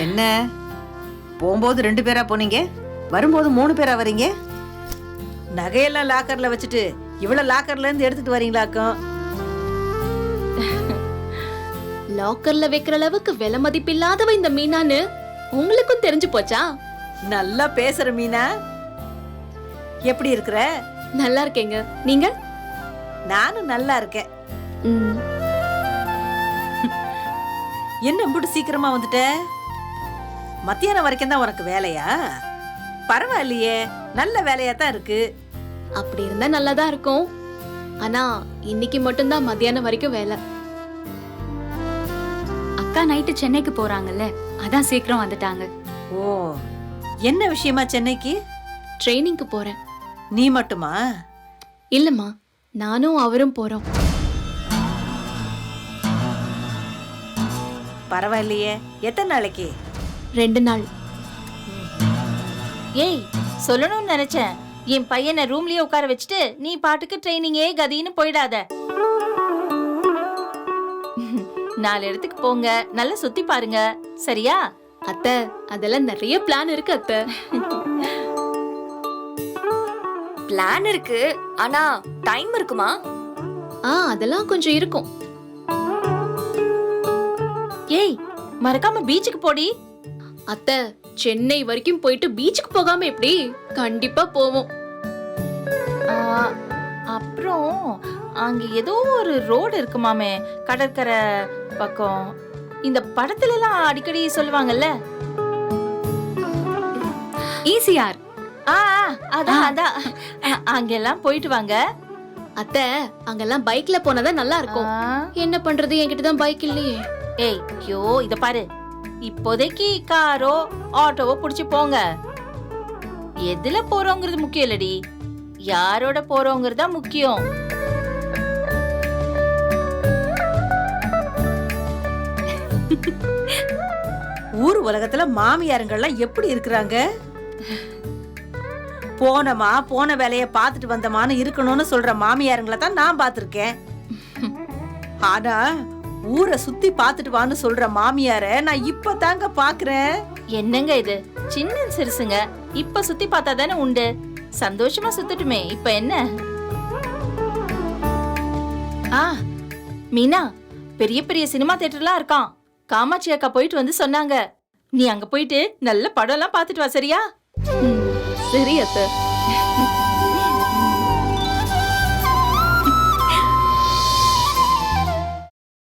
என்ன போகும்போது 2 பேரா போனீங்க, வரும்போது 3 பேரா வரீங்க? நகையெல்லாம் லாக்கர்ல வச்சுட்டு இவ்வளவு லாக்கர்ல இருந்து எடுத்துட்டு வரீங்களாக்கும். லாக்கர்ல வைக்கிற அளவுக்கு விலை மதிப்பில்லாதவ இந்த மீனான்னு உங்களுக்கும் தெரிஞ்சு போச்சா? நல்லா பேசுற மீனா. எப்படி இருக்கிற? நல்லா இருக்கேங்க. நீங்க? நானும் நல்லா இருக்கேன். ம், என்ன இப்படி சீக்கிரமா வந்துட்ட? மத்தியானம் வரைக்கும் தான் உனக்கு வேலையா? பரவாயில்லையே, நல்ல வேலையா தான் இருக்கு. அப்படி இருந்தா நல்லாதான் இருக்கும். ஆனா இன்னைக்கு மட்டும்தான் மத்தியானம் வரைக்கும் வேலை. அக்கா நைட்டு சென்னைக்கு போறாங்கல்ல, அதான் சீக்கிரம் வந்துட்டாங்க. ஓ, என்ன விஷயமா சென்னைக்கு? ட்ரைனிங்க்கு போறேன். நீ மட்டுமா? இல்லம்மா, நானும் அவரும் போறோம். பரவாயில்லையே, எத்தனை நாளைக்கு? 2 நாள். ஏய், சொல்லணும்னு நினைச்சேன். என் பையனை ரூம்லயே உட்கார வச்சுட்டு நீ பாட்டுக்கு ட்ரைனிங்கே கதின்னு போயிடாத. 4 இடத்துக்கு போங்க, நல்லா சுத்தி பாருங்க, சரியா? அத்தை, அதெல்லாம் நிறைய பிளான் இருக்கு அத்தை. பிளான் இருக்கு, ஆனா டைம் இருக்குமா? அதெல்லாம் கொஞ்சம் இருக்கும். ஏய், மறக்காம பீச்சுக்கு போடி. அத்தை, சென்னை வரைக்கும் போயிட்டு பீச்சுக்கு போகாம எப்படி? கண்டிப்பா போவோம். ஆ, அப்புறம் அங்க ஏதோ ஒரு ரோடு இருக்குமாமே, கடற்கரை பக்கம். இந்த படத்துல எல்லாம் அடிக்கடி சொல்லுவாங்கல்ல. ஈசிஆர். ஆ, அதான் அதான். அங்கெல்லாம் போயிட்டு வாங்க. அத்தை, அங்கெல்லாம் பைக்ல போனாதான் நல்லா இருக்கும். என்ன பண்றது, என்கிட்ட தான் பைக் இல்லையே. ஏய், ஐயோ, இத பாரு. இப்போதைக்கு காரோ ஆட்டோவோ புடிச்சு போங்க. எதுல போறோங்கிறது முக்கியம் இல்லடி, யாரோட போறோங்கிறது தான் முக்கியம். ஊர் உலகத்துல மாமியாருங்கள்லாம் எப்படி இருக்கிறாங்க? போனமா போன வேலைய பாத்துட்டு வந்தமான்னு இருக்கணும்னு சொல்ற மாமியாருங்களை தான் நான் பாத்திருக்கேன். ஆனா ஊரை சுத்தி பாத்துட்டு வான்னு சொல்ற மாமியார நான் இப்ப தாங்க பாக்குறேன். என்னங்க இது, சின்ன சிறுசுங்க. இப்ப சுத்தி பார்த்தா தானே உண்டு. சந்தோஷமா சுத்தட்டுமே, இப்ப என்ன? மீனா, பெரிய பெரிய சினிமா தியேட்டர்லாம் இருக்கான். காமாட்சி அக்கா போயிட்டு வந்து சொன்னாங்க. நீ அங்க போயிட்டு நல்ல படம் எல்லாம் பாத்துட்டு வா, சரியா? சரி அத்தை.